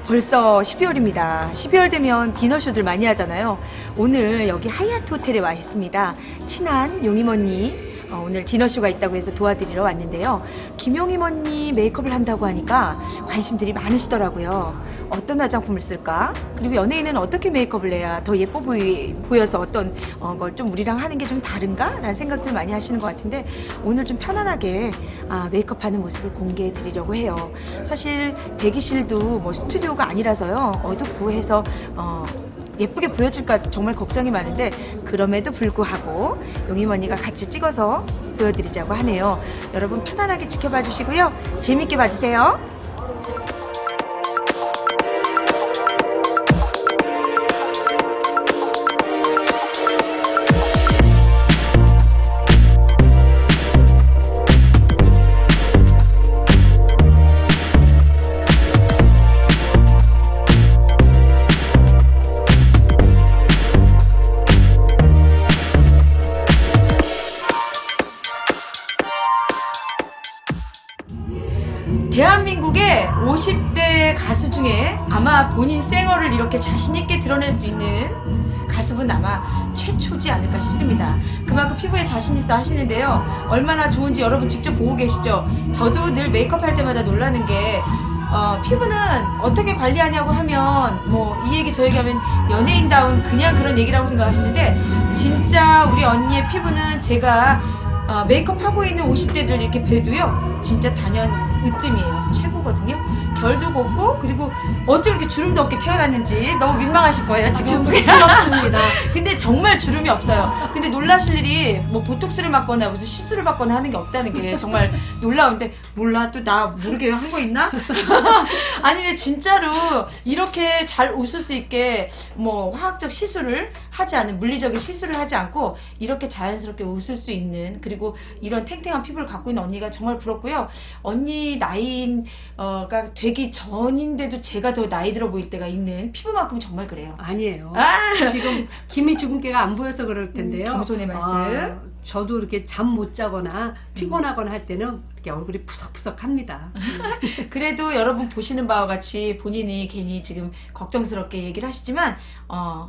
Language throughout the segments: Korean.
벌써 12월입니다. 12월 되면 디너쇼들 많이 하잖아요. 오늘 여기 하얏트 호텔에 와 있습니다. 친한 용임 언니 오늘 디너쇼가 있다고 해서 도와드리러 왔는데요. 김용임 언니 메이크업을 한다고 하니까 관심들이 많으시더라고요. 어떤 화장품을 쓸까? 그리고 연예인은 어떻게 메이크업을 해야 더 예뻐 보여서 어떤 걸 좀 우리랑 하는 게 좀 다른가? 라는 생각들 많이 하시는 것 같은데 오늘 좀 편안하게 메이크업 하는 모습을 공개해 드리려고 해요. 사실 대기실도 뭐 스튜디오가 아니라서요. 어둡고 해서 예쁘게 보여질까 정말 걱정이 많은데 그럼에도 불구하고 용임 언니가 같이 찍어서 보여드리자고 하네요. 여러분 편안하게 지켜봐 주시고요. 재밌게 봐주세요. 대한민국의 50대 가수 중에 아마 본인 생얼을 이렇게 자신있게 드러낼 수 있는 가수분 아마 최초지 않을까 싶습니다. 그만큼 피부에 자신있어 하시는데요. 얼마나 좋은지 여러분 직접 보고 계시죠? 저도 늘 메이크업 할 때마다 놀라는 게 피부는 어떻게 관리하냐고 하면 뭐 이 얘기 저 얘기하면 연예인다운 그냥 그런 얘기라고 생각하시는데 진짜 우리 언니의 피부는 제가 메이크업 하고 있는 50대들 이렇게 봬도요 진짜 단연 으뜸이에요. 최고거든요. 결도 곱고 그리고 어쩜 이렇게 주름도 없게 태어났는지 너무 민망하실 거예요 지금. 쑥스럽습니다. 근데 정말 주름이 없어요. 근데 놀라실 일이 뭐 보톡스를 맞거나 무슨 시술을 받거나 하는 게 없다는 게 정말 놀라운데 몰라 또 나 모르게 한 거 있나? 아니 근데 진짜로 이렇게 잘 웃을 수 있게 뭐 화학적 시술을 하지 않은 물리적인 시술을 하지 않고 이렇게 자연스럽게 웃을 수 있는 그리고 이런 탱탱한 피부를 갖고 있는 언니가 정말 부럽고요. 언니 나이가 되기 전인데도 제가 더 나이 들어 보일 때가 있는 피부만큼 정말 그래요. 아니에요. 지금 김이 주근깨가 안 보여서 그럴 텐데요. 겸손의 말씀. 저도 이렇게 잠 못 자거나 피곤하거나 할 때는 이렇게 얼굴이 푸석푸석합니다. 그래도 여러분 보시는 바와 같이 본인이 괜히 지금 걱정스럽게 얘기를 하시지만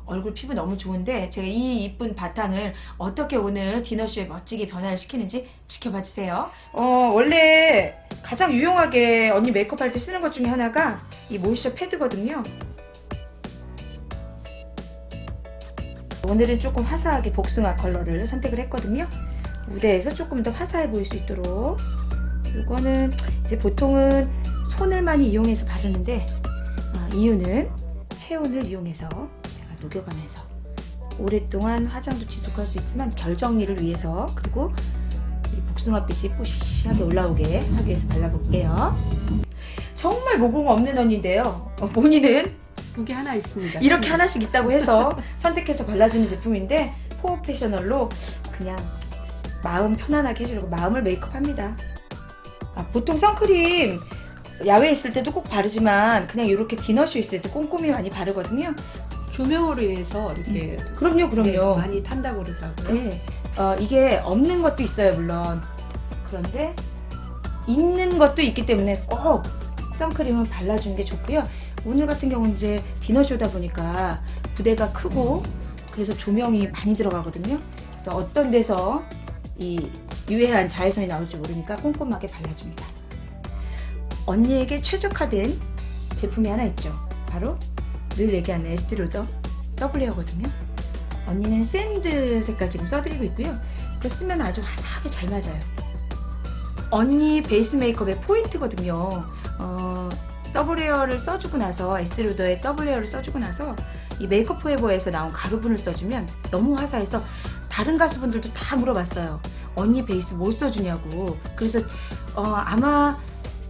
얼굴 피부 너무 좋은데 제가 이 이쁜 바탕을 어떻게 오늘 디너쇼에 멋지게 변화를 시키는지 지켜봐 주세요. 원래 가장 유용하게 언니 메이크업 할 때 쓰는 것 중에 하나가 이 모이스처 패드거든요. 오늘은 조금 화사하게 복숭아 컬러를 선택을 했거든요. 무대에서 조금 더 화사해 보일 수 있도록. 이거는 이제 보통은 손을 많이 이용해서 바르는데 이유는 체온을 이용해서 제가 녹여가면서 오랫동안 화장도 지속할 수 있지만 결 정리를 위해서 그리고 이 복숭아빛이 뽀시하게 올라오게 하기 위해서 발라볼게요. 정말 모공 없는 언니인데요. 본인은 여기 하나 있습니다. 이렇게 하나씩 있다고 해서 선택해서 발라주는 제품인데 포어페셔널로 그냥 마음 편안하게 해주려고 마음을 메이크업합니다. 보통 선크림 야외에 있을 때도 꼭 바르지만 그냥 이렇게 디너쇼 있을 때 꼼꼼히 많이 바르거든요. 조명으로 인해서 이렇게 그럼요. 네, 많이 탄다고 그러더라고요. 네, 이게 없는 것도 있어요 물론. 그런데 있는 것도 있기 때문에 꼭 선크림은 발라주는 게 좋고요. 오늘 같은 경우는 이제 디너쇼다 보니까 부대가 크고 그래서 조명이 많이 들어가거든요. 그래서 어떤 데서 이 유해한 자외선이 나올지 모르니까 꼼꼼하게 발라줍니다. 언니에게 최적화된 제품이 하나 있죠. 바로 늘 얘기하는 에스티로더 더블레어거든요. 언니는 샌드 색깔 지금 써드리고 있고요. 이거 쓰면 아주 화사하게 잘 맞아요. 언니 베이스 메이크업의 포인트거든요. 더블레어를 써주고 나서 에스티로더의 더블레어를 써주고 나서 이 메이크업 포에버에서 나온 가루분을 써주면 너무 화사해서 다른 가수분들도 다 물어봤어요. 언니 베이스 뭐 써주냐고. 그래서 아마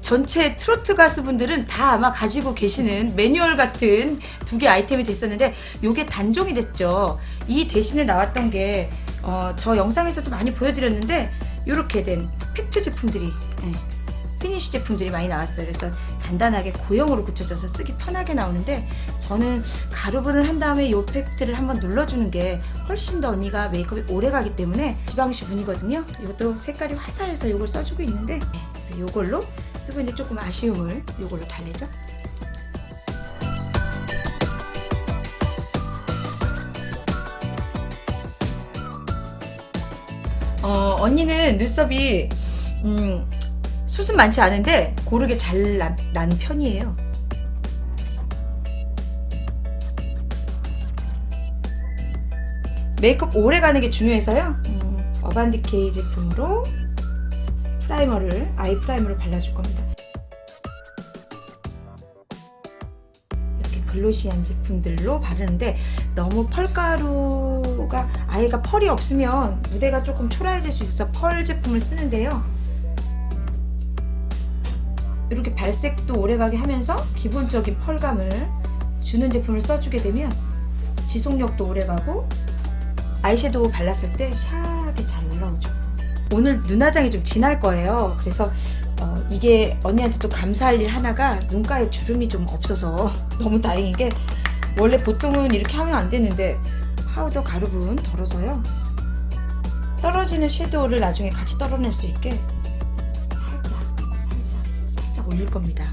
전체 트로트 가수분들은 다 아마 가지고 계시는 매뉴얼 같은 두 개 아이템이 됐었는데 이게 단종이 됐죠. 이 대신에 나왔던 게 저 영상에서도 많이 보여드렸는데 이렇게 된 팩트 제품들이 피니쉬 제품들이 많이 나왔어요. 그래서 간단하게 고형으로 굳혀져서 쓰기 편하게 나오는데 저는 가루분을 한 다음에 이 팩트를 한번 눌러주는 게 훨씬 더 언니가 메이크업이 오래 가기 때문에 지방시 분이거든요. 이것도 색깔이 화사해서 이걸 써주고 있는데 이걸로 쓰고 있는데 조금 아쉬움을 이걸로 달래죠. 언니는 눈썹이 숱은 많지 않은데 고르게 잘 난 편이에요. 메이크업 오래 가는 게 중요해서요. 어반디케이 제품으로 아이 프라이머를 발라줄 겁니다. 이렇게 글로시한 제품들로 바르는데 너무 펄가루가 아이가 펄이 없으면 무대가 조금 초라해질 수 있어서 펄 제품을 쓰는데요. 이렇게 발색도 오래가게 하면서 기본적인 펄감을 주는 제품을 써주게 되면 지속력도 오래가고 아이섀도우 발랐을 때 샤하게 잘 올라오죠. 오늘 눈화장이 좀 진할 거예요. 그래서 이게 언니한테 또 감사할 일 하나가 눈가에 주름이 좀 없어서 너무 다행인 게 원래 보통은 이렇게 하면 안 되는데 파우더 가루분 덜어서요. 떨어지는 섀도우를 나중에 같이 떨어낼 수 있게 살짝 올릴 겁니다.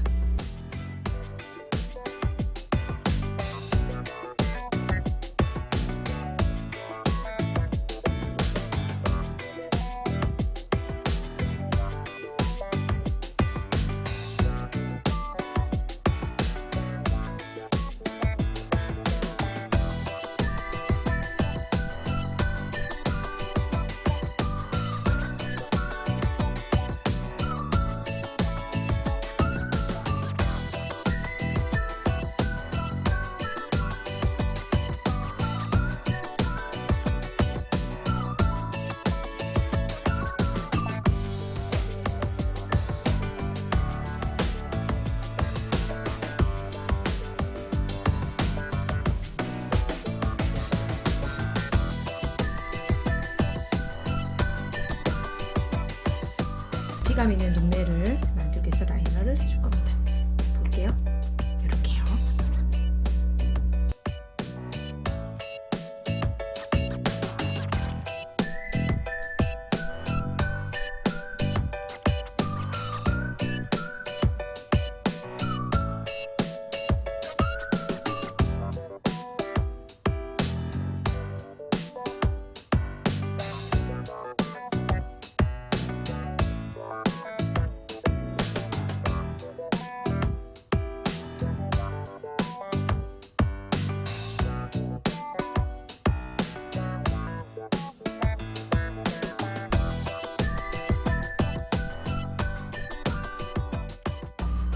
피감 있는 눈매를 만들기 위해서 라이너를 해줄 겁니다. 볼게요. 이렇게요.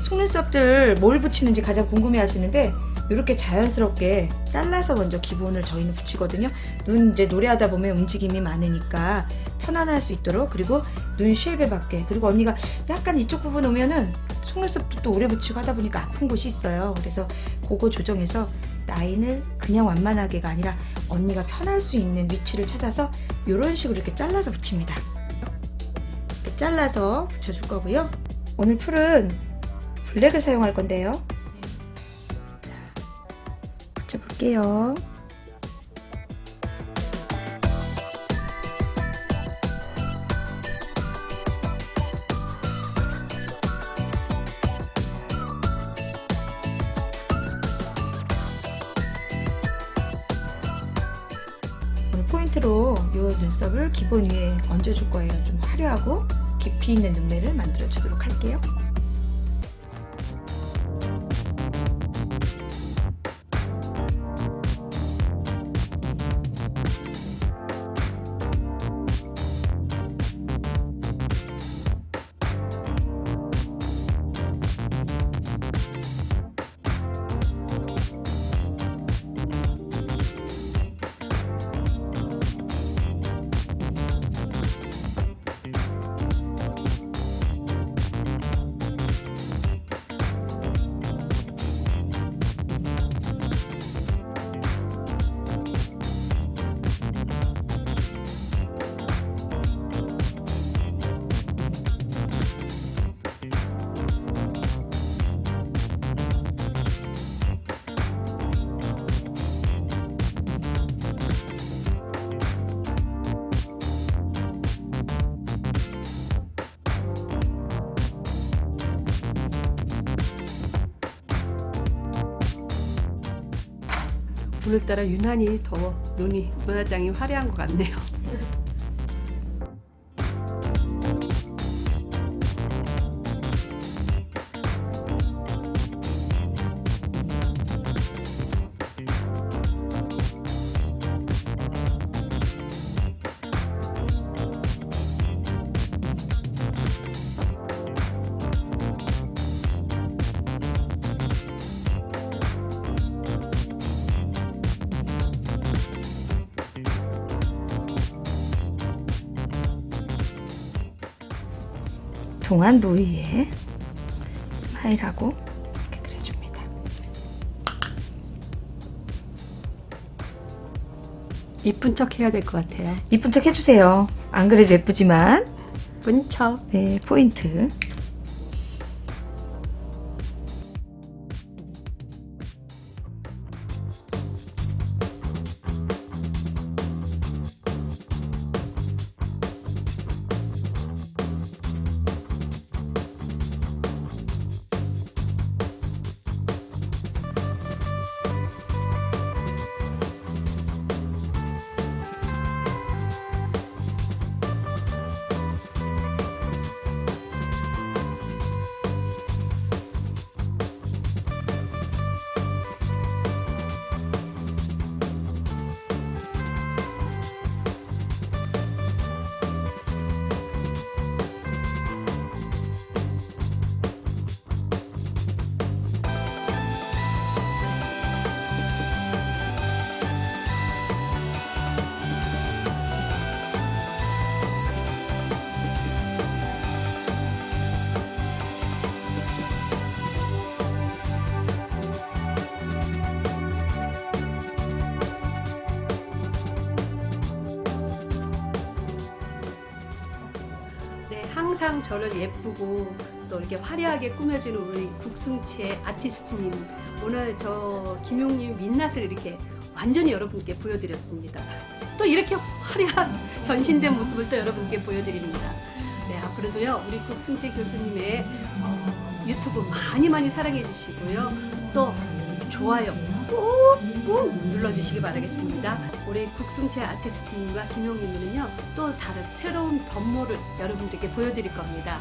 속눈썹들 뭘 붙이는지 가장 궁금해 하시는데 이렇게 자연스럽게 잘라서 먼저 기본을 저희는 붙이거든요. 눈 이제 노래하다 보면 움직임이 많으니까 편안할 수 있도록, 그리고 눈 쉐입에 맞게, 그리고 언니가 약간 이쪽 부분 오면은 속눈썹도 또 오래 붙이고 하다 보니까 아픈 곳이 있어요. 그래서 그거 조정해서 라인을 그냥 완만하게가 아니라 언니가 편할 수 있는 위치를 찾아서 이런 식으로 이렇게 잘라서 붙입니다. 이렇게 잘라서 붙여줄 거고요. 오늘 풀은 블랙을 사용할 건데요. 자, 붙여볼게요. 오늘 포인트로 이 눈썹을 기본 위에 얹어줄 거예요. 좀 화려하고 깊이 있는 눈매를 만들어 주도록 할게요. 오늘따라 유난히 더 눈화장이 화려한 것 같네요. 통통한 부위에 스마일하고 이렇게 그려줍니다. 이쁜 척 해야 될 것 같아요. 이쁜 척 해주세요. 안 그래도 예쁘지만. 이쁜 척. 네, 포인트. 네, 항상 저를 예쁘고 또 이렇게 화려하게 꾸며주는 우리 국승치의 아티스트님, 오늘 저 김용님 민낯을 이렇게 완전히 여러분께 보여드렸습니다. 또 이렇게 화려한 변신된 모습을 또 여러분께 보여드립니다. 네, 앞으로도요 우리 국승치 교수님의 유튜브 많이 사랑해 주시고요, 또 좋아요 꾹꾹 눌러주시기 바라겠습니다. 우리 국승채 아티스트님과 김용님은요 또 다른 새로운 변모를 여러분들께 보여드릴 겁니다.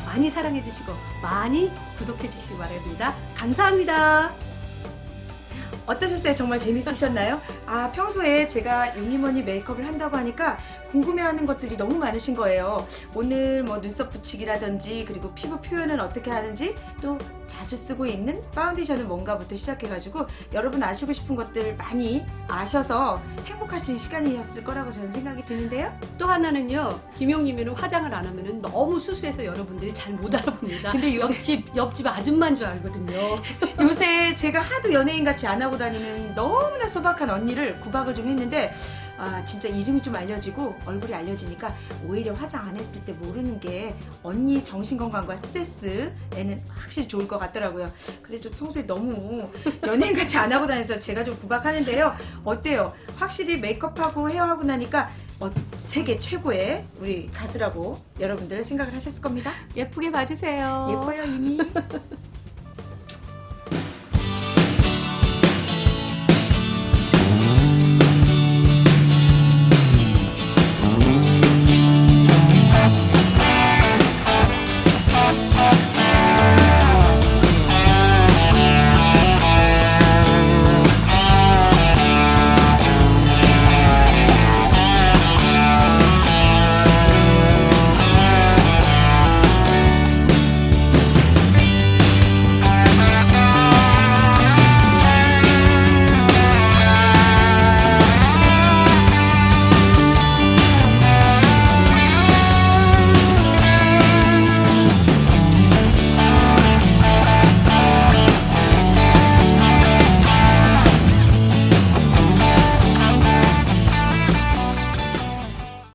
많이 사랑해 주시고 많이 구독해 주시기 바랍니다. 감사합니다. 어떠셨어요? 정말 재밌으셨나요? 아, 평소에 제가 유니머니 메이크업을 한다고 하니까 궁금해하는 것들이 너무 많으신 거예요. 오늘 뭐 눈썹 붙이기라든지, 그리고 피부 표현은 어떻게 하는지, 또 자주 쓰고 있는 파운데이션은 뭔가부터 시작해가지고 여러분 아시고 싶은 것들 많이 아셔서 행복하신 시간이었을 거라고 저는 생각이 드는데요. 또 하나는요, 김용님은 화장을 안 하면 너무 수수해서 여러분들이 잘 못 알아봅니다. 근데 옆집 아줌마인 줄 알거든요. 요새 제가 하도 연예인같이 안 하고 다니는 너무나 소박한 언니를 구박을 좀 했는데, 아, 진짜 이름이 좀 알려지고 얼굴이 알려지니까 오히려 화장 안 했을 때 모르는 게 언니 정신건강과 스트레스에는 확실히 좋을 것 같더라고요. 그래도 평소에 너무 연예인같이 안 하고 다녀서 제가 좀 구박하는데요. 어때요? 확실히 메이크업하고 헤어하고 나니까 세계 최고의 우리 가수라고 여러분들 생각을 하셨을 겁니다. 예쁘게 봐주세요. 예뻐요, 이미.